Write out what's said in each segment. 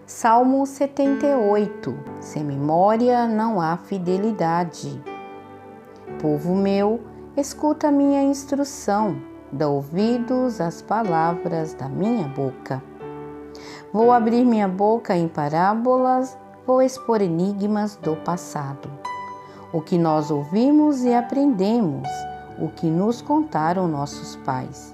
Salmo 78. Sem memória não há fidelidade. Povo meu, escuta minha instrução, dá ouvidos às palavras da minha boca. Vou abrir minha boca em parábolas, vou expor enigmas do passado. O que nós ouvimos e aprendemos, o que nos contaram nossos pais.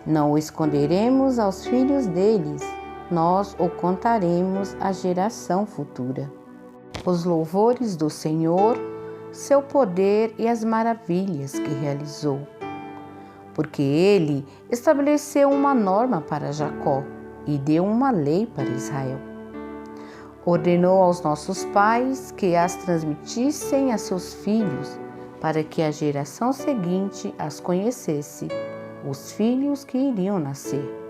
Não o esconderemos aos filhos deles, nós o contaremos à geração futura. Os louvores do Senhor, seu poder e as maravilhas que realizou. Porque Ele estabeleceu uma norma para Jacó e deu uma lei para Israel. Ordenou aos nossos pais que as transmitissem a seus filhos, para que a geração seguinte as conhecesse, os filhos que iriam nascer.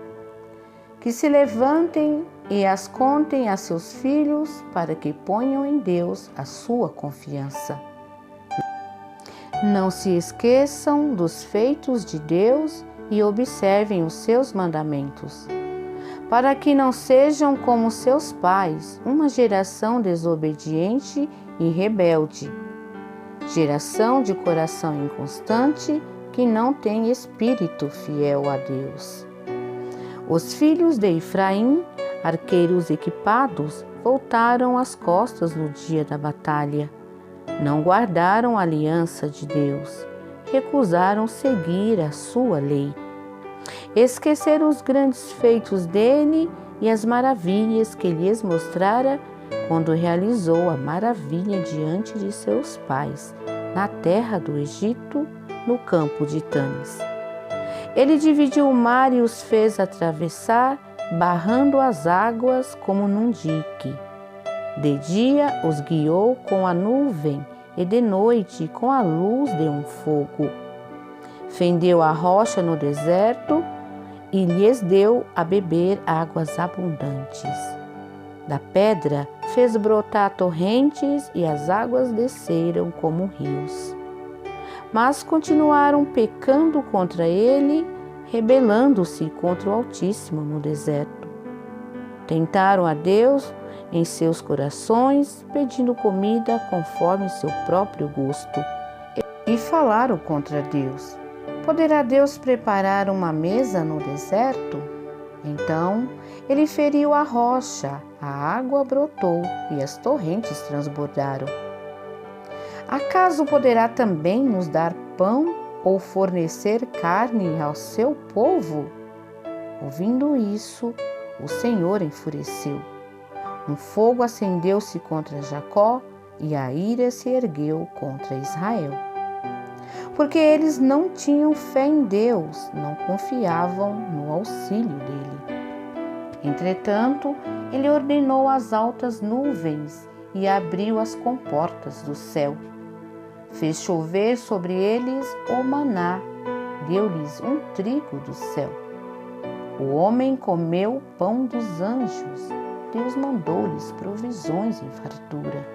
Que se levantem e as contem a seus filhos, para que ponham em Deus a sua confiança. Não se esqueçam dos feitos de Deus e observem os seus mandamentos, para que não sejam como seus pais, uma geração desobediente e rebelde, geração de coração inconstante que não tem espírito fiel a Deus. Os filhos de Efraim, arqueiros equipados, voltaram as costas no dia da batalha. Não guardaram a aliança de Deus, recusaram seguir a sua lei. Esqueceram os grandes feitos dele e as maravilhas que lhes mostrara quando realizou a maravilha diante de seus pais, na terra do Egito, no campo de Tanis. Ele dividiu o mar e os fez atravessar, barrando as águas como num dique. De dia os guiou com a nuvem e de noite com a luz de um fogo. Fendeu a rocha no deserto e lhes deu a beber águas abundantes. Da pedra fez brotar torrentes e as águas desceram como rios. Mas continuaram pecando contra ele, rebelando-se contra o Altíssimo no deserto. Tentaram a Deus em seus corações, pedindo comida conforme seu próprio gosto, e falaram contra Deus. Poderá Deus preparar uma mesa no deserto? Então ele feriu a rocha, a água brotou e as torrentes transbordaram. Acaso poderá também nos dar pão ou fornecer carne ao seu povo? Ouvindo isso, o Senhor enfureceu. Um fogo acendeu-se contra Jacó e a ira se ergueu contra Israel. Porque eles não tinham fé em Deus, não confiavam no auxílio dele. Entretanto, ele ordenou as altas nuvens e abriu as comportas do céu. Fez chover sobre eles o maná, deu-lhes um trigo do céu. O homem comeu o pão dos anjos, Deus mandou-lhes provisões em fartura.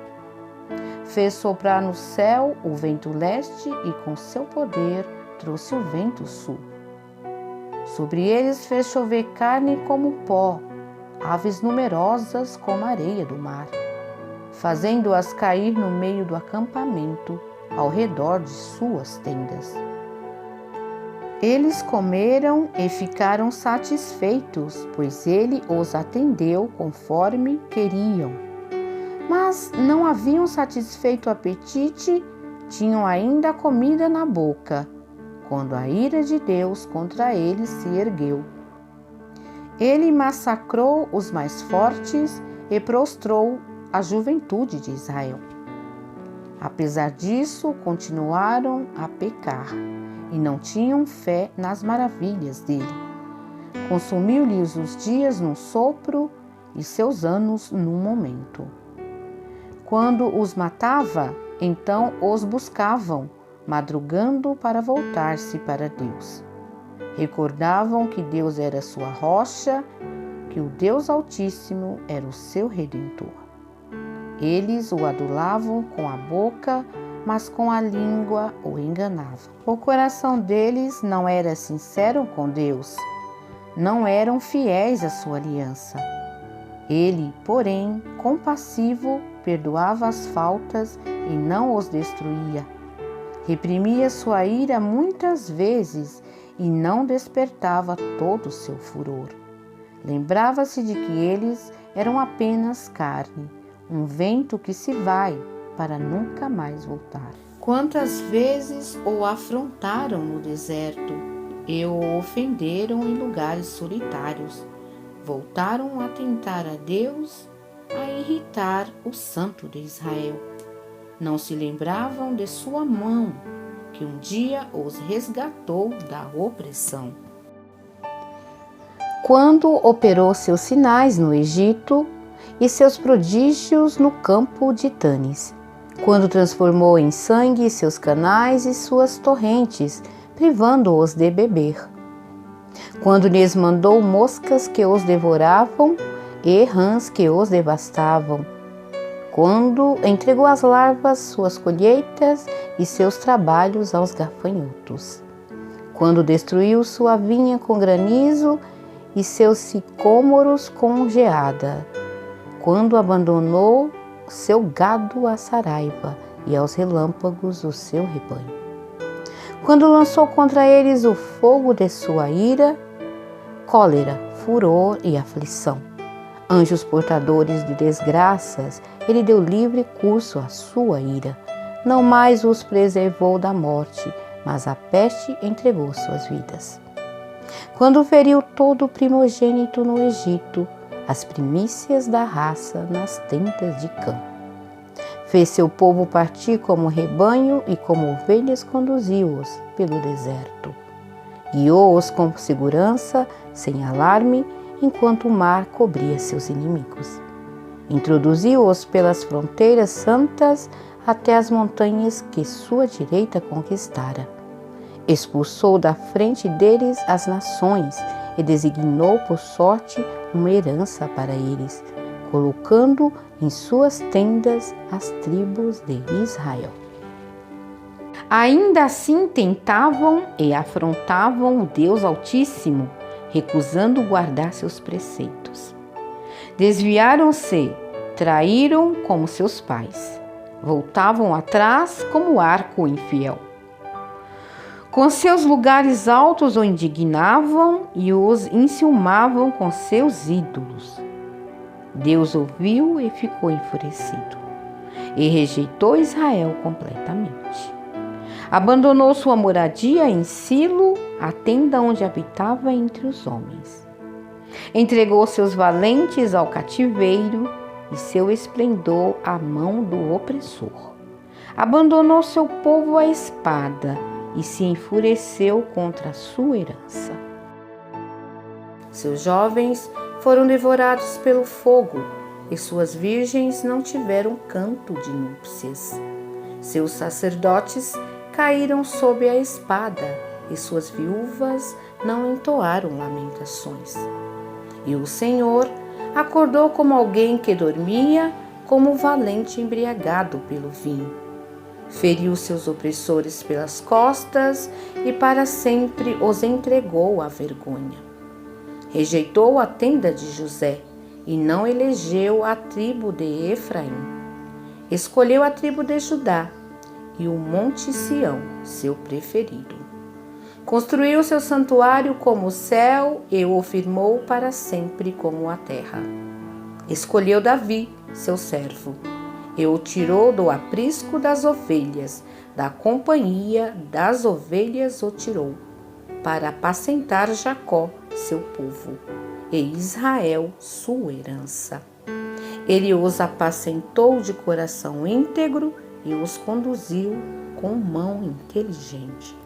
Fez soprar no céu o vento leste e com seu poder trouxe o vento sul. Sobre eles fez chover carne como pó, aves numerosas como a areia do mar, fazendo-as cair no meio do acampamento, ao redor de suas tendas. Eles comeram e ficaram satisfeitos, pois ele os atendeu conforme queriam. Mas não haviam satisfeito o apetite, tinham ainda comida na boca, quando a ira de Deus contra eles se ergueu. Ele massacrou os mais fortes e prostrou a juventude de Israel. Apesar disso, continuaram a pecar e não tinham fé nas maravilhas dele. Consumiu-lhes os dias num sopro e seus anos num momento. Quando os matava, então os buscavam, madrugando para voltar-se para Deus. Recordavam que Deus era sua rocha, que o Deus Altíssimo era o seu Redentor. Eles o adulavam com a boca, mas com a língua o enganavam. O coração deles não era sincero com Deus, não eram fiéis à sua aliança. Ele, porém, compassivo, perdoava as faltas e não os destruía. Reprimia sua ira muitas vezes e não despertava todo o seu furor. Lembrava-se de que eles eram apenas carne, um vento que se vai para nunca mais voltar. Quantas vezes o afrontaram no deserto e o ofenderam em lugares solitários. Voltaram a tentar a Deus, a irritar o Santo de Israel. Não se lembravam de sua mão, que um dia os resgatou da opressão. Quando operou seus sinais no Egito e seus prodígios no campo de Tânis, quando transformou em sangue seus canais e suas torrentes, privando-os de beber, quando lhes mandou moscas que os devoravam e rãs que os devastavam, quando entregou as larvas suas colheitas e seus trabalhos aos gafanhotos, quando destruiu sua vinha com granizo e seus sicômoros com geada, quando abandonou seu gado à saraiva e aos relâmpagos o seu rebanho, quando lançou contra eles o fogo de sua ira, cólera, furor e aflição. Anjos portadores de desgraças, ele deu livre curso à sua ira. Não mais os preservou da morte, mas a peste entregou suas vidas. Quando feriu todo o primogênito no Egito, as primícias da raça nas tendas de Cã. Fez seu povo partir como rebanho e como ovelhas conduziu-os pelo deserto. Guiou-os com segurança, sem alarme, enquanto o mar cobria seus inimigos. Introduziu-os pelas fronteiras santas até as montanhas que sua direita conquistara. Expulsou da frente deles as nações e designou por sorte uma herança para eles, colocando em suas tendas as tribos de Israel. Ainda assim tentavam e afrontavam o Deus Altíssimo, recusando guardar seus preceitos. Desviaram-se, traíram como seus pais, voltavam atrás como arco infiel. Com seus lugares altos o indignavam e os enciumavam com seus ídolos. Deus ouviu e ficou enfurecido, e rejeitou Israel completamente. Abandonou sua moradia em Silo, a tenda onde habitava entre os homens. Entregou seus valentes ao cativeiro e seu esplendor à mão do opressor. Abandonou seu povo à espada e se enfureceu contra a sua herança. Seus jovens foram devorados pelo fogo e suas virgens não tiveram canto de núpcias. Seus sacerdotes caíram sob a espada e suas viúvas não entoaram lamentações. E o Senhor acordou como alguém que dormia, como valente embriagado pelo vinho. Feriu seus opressores pelas costas e para sempre os entregou à vergonha. Rejeitou a tenda de José e não elegeu a tribo de Efraim. Escolheu a tribo de Judá e o monte Sião, seu preferido. Construiu seu santuário como o céu e o firmou para sempre como a terra. Escolheu Davi, seu servo, e o tirou do aprisco das ovelhas, da companhia das ovelhas o tirou, para apacentar Jacó, seu povo, e Israel, sua herança. Ele os apacentou de coração íntegro e os conduziu com mão inteligente.